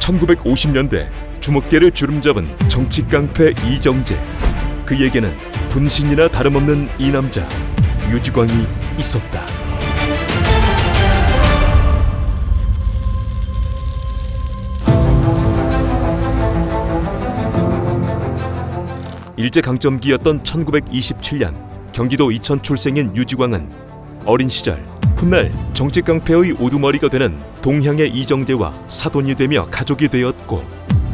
1950년대 주먹계를 주름잡은 정치 깡패 이정재. 그에게는 분신이나 다름없는 이 남자 유지광이 있었다. 일제강점기였던 1927년 경기도 이천 출생인 유지광은 어린 시절 훗날 정치깡패의 우두머리가 되는 동향의 이정재와 사돈이 되며 가족이 되었고,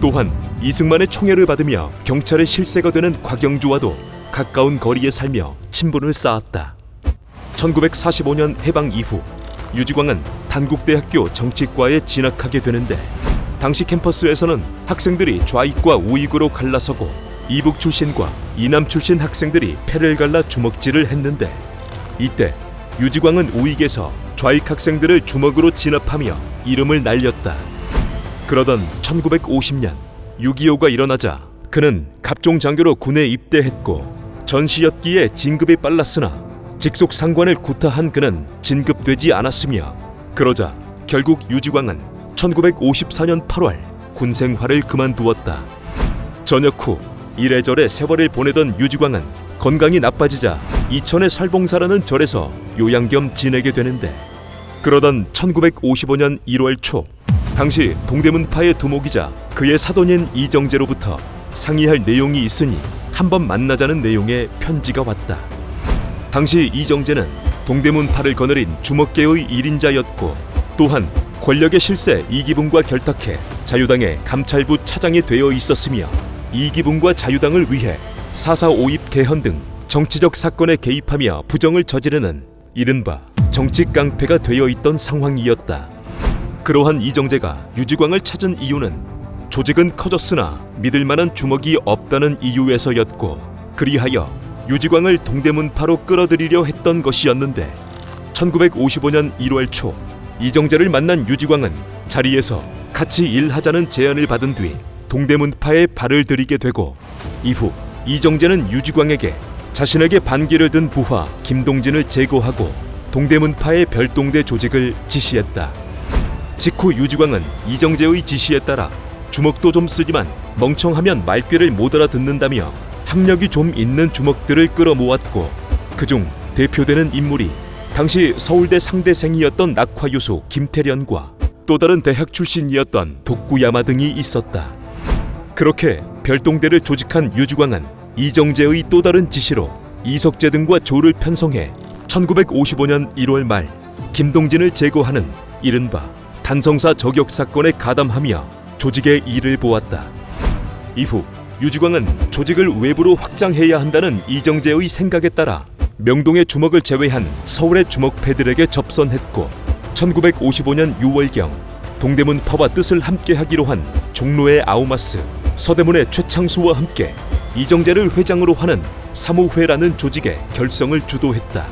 또한 이승만의 총애를 받으며 경찰의 실세가 되는 곽영주와도 가까운 거리에 살며 친분을 쌓았다. 1945년 해방 이후 유지광은 단국대학교 정치과에 진학하게 되는데, 당시 캠퍼스에서는 학생들이 좌익과 우익으로 갈라서고 이북 출신과 이남 출신 학생들이 패를 갈라 주먹질을 했는데, 이때 유지광은 우익에서 좌익 학생들을 주먹으로 진압하며 이름을 날렸다. 그러던 1950년 6.25가 일어나자 그는 갑종장교로 군에 입대했고, 전시였기에 진급이 빨랐으나 직속 상관을 구타한 그는 진급되지 않았으며, 그러자 결국 유지광은 1954년 8월 군 생활을 그만두었다. 전역 후 이래저래 세월을 보내던 유지광은 건강이 나빠지자 이천의 살봉사라는 절에서 요양 겸 지내게 되는데, 그러던 1955년 1월 초 당시 동대문파의 두목이자 그의 사돈인 이정재로부터 상의할 내용이 있으니 한번 만나자는 내용의 편지가 왔다. 당시 이정재는 동대문파를 거느린 주먹계의 1인자였고, 또한 권력의 실세 이기붕과 결탁해 자유당의 감찰부 차장이 되어 있었으며, 이기붕과 자유당을 위해 4.4 5.입 개헌 등 정치적 사건에 개입하며 부정을 저지르는 이른바 정치 깡패가 되어 있던 상황이었다. 그러한 이정재가 유지광을 찾은 이유는 조직은 커졌으나 믿을 만한 주먹이 없다는 이유에서였고, 그리하여 유지광을 동대문파로 끌어들이려 했던 것이었는데, 1955년 1월 초 이정재를 만난 유지광은 자리에서 같이 일하자는 제안을 받은 뒤 동대문파에 발을 들이게 되고, 이후 이정재는 유지광에게 자신에게 반기를 든 부하 김동진을 제거하고 동대문파의 별동대 조직을 지시했다. 직후 유지광은 이정재의 지시에 따라 주먹도 좀 쓰지만 멍청하면 말귀를 못 알아듣는다며 학력이 좀 있는 주먹들을 끌어모았고, 그중 대표되는 인물이 당시 서울대 상대생이었던 낙화유수 김태련과 또 다른 대학 출신이었던 독구야마 등이 있었다. 그렇게 별동대를 조직한 유지광은 이정재의 또 다른 지시로 이석재 등과 조를 편성해 1955년 1월 말 김동진을 제거하는 이른바 단성사 저격 사건에 가담하며 조직의 일을 보았다. 이후 유지광은 조직을 외부로 확장해야 한다는 이정재의 생각에 따라 명동의 주먹을 제외한 서울의 주먹패들에게 접선했고, 1955년 6월경 동대문파와 뜻을 함께하기로 한 종로의 아우마스, 서대문의 최창수와 함께 이정재를 회장으로 하는 사무회라는 조직의 결성을 주도했다.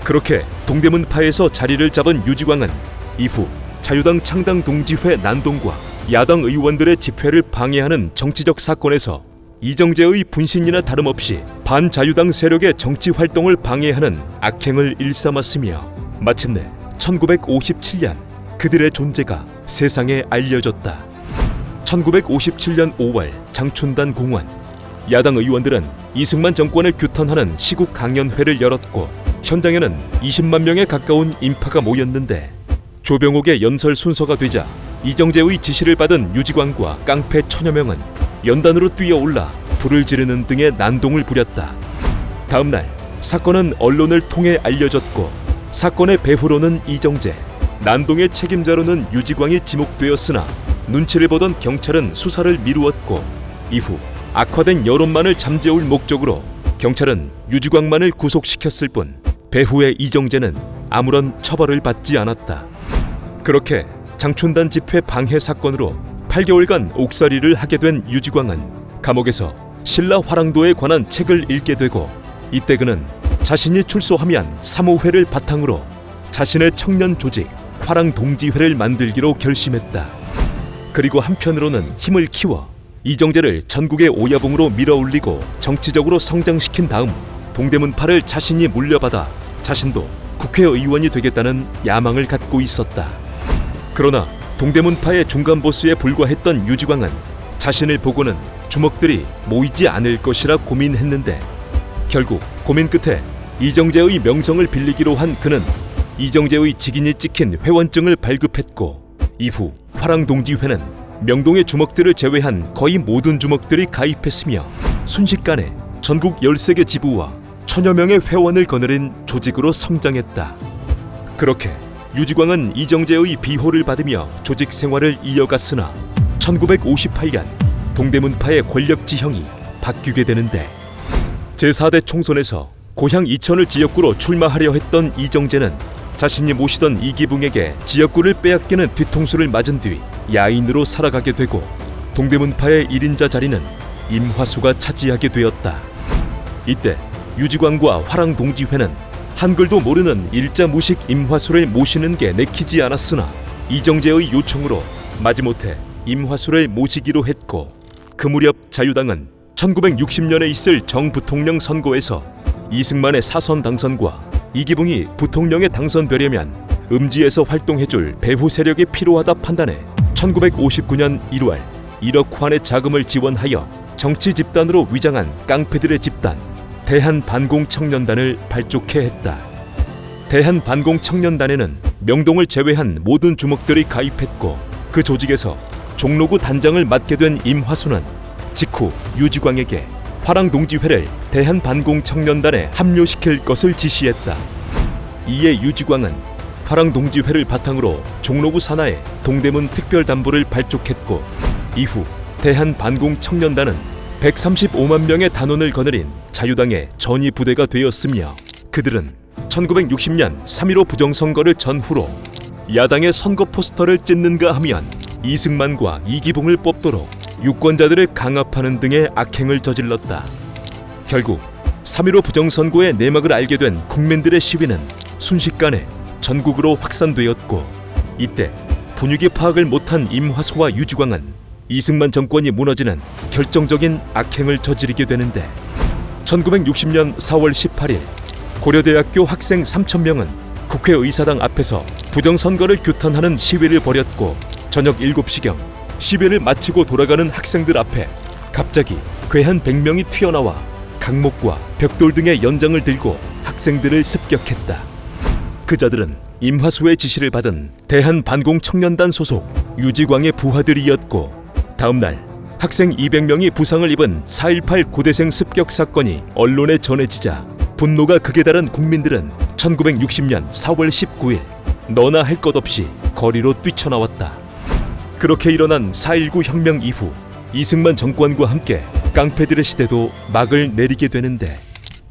그렇게 동대문파에서 자리를 잡은 유지광은 이후 자유당 창당 동지회 난동과 야당 의원들의 집회를 방해하는 정치적 사건에서 이정재의 분신이나 다름없이 반자유당 세력의 정치 활동을 방해하는 악행을 일삼았으며, 마침내 1957년 그들의 존재가 세상에 알려졌다. 1957년 5월 장춘단 공원, 야당 의원들은 이승만 정권을 규탄하는 시국 강연회를 열었고, 현장에는 20만 명에 가까운 인파가 모였는데, 조병옥의 연설 순서가 되자 이정재의 지시를 받은 유지광과 깡패 천여 명은 연단으로 뛰어올라 불을 지르는 등의 난동을 부렸다. 다음날 사건은 언론을 통해 알려졌고, 사건의 배후로는 이정재, 난동의 책임자로는 유지광이 지목되었으나 눈치를 보던 경찰은 수사를 미루었고, 이후 악화된 여론만을 잠재울 목적으로 경찰은 유지광만을 구속시켰을 뿐 배후의 이정재는 아무런 처벌을 받지 않았다. 그렇게 장춘단 집회 방해 사건으로 8개월간 옥살이를 하게 된 유지광은 감옥에서 신라 화랑도에 관한 책을 읽게 되고, 이때 그는 자신이 출소하면 사무회를 바탕으로 자신의 청년 조직 화랑동지회를 만들기로 결심했다. 그리고 한편으로는 힘을 키워 이정재를 전국의 오야봉으로 밀어올리고 정치적으로 성장시킨 다음 동대문파를 자신이 물려받아 자신도 국회의원이 되겠다는 야망을 갖고 있었다. 그러나 동대문파의 중간 보스에 불과했던 유지광은 자신을 보고는 주먹들이 모이지 않을 것이라 고민했는데 결국 고민 끝에 이정재의 명성을 빌리기로 한 그는 이정재의 직인이 찍힌 회원증을 발급했고 이후 화랑동지회는 명동의 주먹들을 제외한 거의 모든 주먹들이 가입했으며 순식간에 전국 13개 지부와 1000여 명의 회원을 거느린 조직으로 성장했다. 그렇게 유지광은 이정재의 비호를 받으며 조직 생활을 이어갔으나 1958년 동대문파의 권력 지형이 바뀌게 되는데 제4대 총선에서 고향 이천을 지역구로 출마하려 했던 이정재는 자신이 모시던 이기붕에게 지역구를 빼앗기는 뒤통수를 맞은 뒤 야인으로 살아가게 되고 동대문파의 1인자 자리는 임화수가 차지하게 되었다. 이때 유지광과 화랑동지회는 한글도 모르는 일자 무식 임화수를 모시는 게 내키지 않았으나 이정재의 요청으로 마지못해 임화수를 모시기로 했고 그 무렵 자유당은 1960년에 있을 정부통령 선거에서 이승만의 사선 당선과 이기붕이 부통령에 당선되려면 음지에서 활동해줄 배후 세력이 필요하다 판단해 1959년 1월 1억 환의 자금을 지원하여 정치 집단으로 위장한 깡패들의 집단 대한반공청년단을 발족해 했다. 대한반공청년단에는 명동을 제외한 모든 주먹들이 가입했고 그 조직에서 종로구 단장을 맡게 된 임화수는 직후 유지광에게 화랑동지회를 대한반공청년단에 합류시킬 것을 지시했다. 이에 유지광은 화랑동지회를 바탕으로 종로구 산하에 동대문 특별단부를 발족했고 이후 대한반공청년단은 135만 명의 단원을 거느린 자유당의 전위 부대가 되었으며 그들은 1960년 3.15 부정선거를 전후로 야당의 선거 포스터를 찢는가 하면 이승만과 이기붕을 뽑도록 유권자들을 강압하는 등의 악행을 저질렀다. 결국 3.15 부정선거의 내막을 알게 된 국민들의 시위는 순식간에 전국으로 확산되었고 이때 분위기 파악을 못한 임화수와 유지광은 이승만 정권이 무너지는 결정적인 악행을 저지르게 되는데 1960년 4월 18일 고려대학교 학생 3,000명은 국회의사당 앞에서 부정선거를 규탄하는 시위를 벌였고 저녁 7시경 시위를 마치고 돌아가는 학생들 앞에 갑자기 괴한 100명이 튀어나와 강목과 벽돌 등의 연장을 들고 학생들을 습격했다. 그 자들은 임화수의 지시를 받은 대한반공청년단 소속 유지광의 부하들이었고 다음날 학생 200명이 부상을 입은 4.18 고대생 습격 사건이 언론에 전해지자 분노가 극에 달한 국민들은 1960년 4월 19일 너나 할 것 없이 거리로 뛰쳐나왔다. 그렇게 일어난 4.19 혁명 이후 이승만 정권과 함께 깡패들의 시대도 막을 내리게 되는데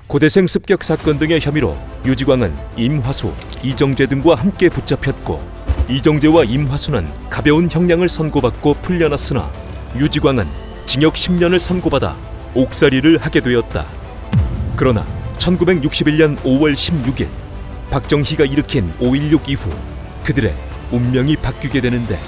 고대생 습격 사건 등의 혐의로 유지광은 임화수, 이정재 등과 함께 붙잡혔고 이정재와 임화수는 가벼운 형량을 선고받고 풀려났으나 유지광은 징역 10년을 선고받아 옥살이를 하게 되었다. 그러나 1961년 5월 16일 박정희가 일으킨 5.16 이후 그들의 운명이 바뀌게 되는데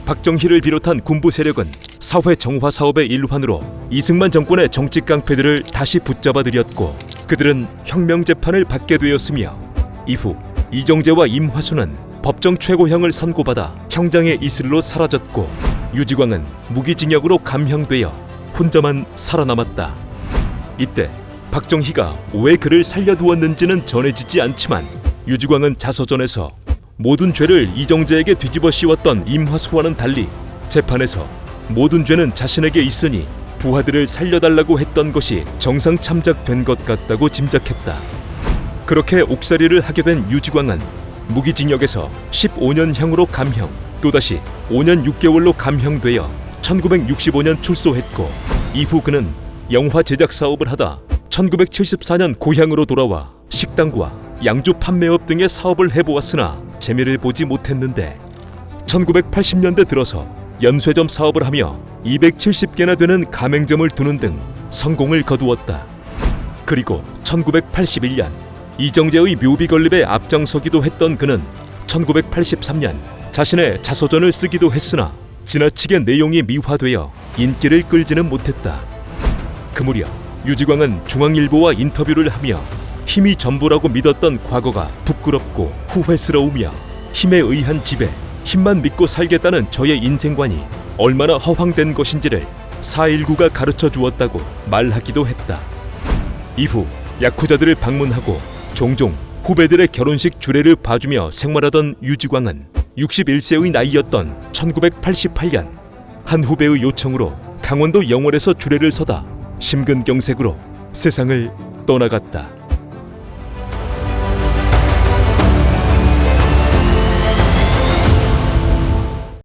박정희를 비롯한 군부 세력은 사회 정화 사업의 일환으로 이승만 정권의 정치 깡패들을 다시 붙잡아들였고 그들은 혁명 재판을 받게 되었으며 이후 이정재와 임화수는 법정 최고형을 선고받아 형장의 이슬로 사라졌고 유지광은 무기징역으로 감형되어 혼자만 살아남았다. 이때 박정희가 왜 그를 살려두었는지는 전해지지 않지만 유지광은 자서전에서 모든 죄를 이정재에게 뒤집어 씌웠던 임화수와는 달리 재판에서 모든 죄는 자신에게 있으니 부하들을 살려달라고 했던 것이 정상 참작된 것 같다고 짐작했다. 그렇게 옥살이를 하게 된 유지광은 무기징역에서 15년형으로 감형, 또다시 5년 6개월로 감형되어 1965년 출소했고 이후 그는 영화 제작 사업을 하다 1974년 고향으로 돌아와 식당과 양주 판매업 등의 사업을 해보았으나 재미를 보지 못했는데 1980년대 들어서 연쇄점 사업을 하며 270개나 되는 가맹점을 두는 등 성공을 거두었다. 그리고 1981년 이정재의 묘비 건립에 앞장서기도 했던 그는 1983년 자신의 자서전을 쓰기도 했으나 지나치게 내용이 미화되어 인기를 끌지는 못했다. 그 무렵 유지광은 중앙일보와 인터뷰를 하며 힘이 전부라고 믿었던 과거가 부끄럽고 후회스러우며 힘에 의한 지배, 힘만 믿고 살겠다는 저의 인생관이 얼마나 허황된 것인지를 4.19가 가르쳐 주었다고 말하기도 했다. 이후 야쿠자들을 방문하고 종종 후배들의 결혼식 주례를 봐주며 생활하던 유지광은 61세의 나이였던 1988년 한 후배의 요청으로 강원도 영월에서 주례를 서다 심근경색으로 세상을 떠나갔다.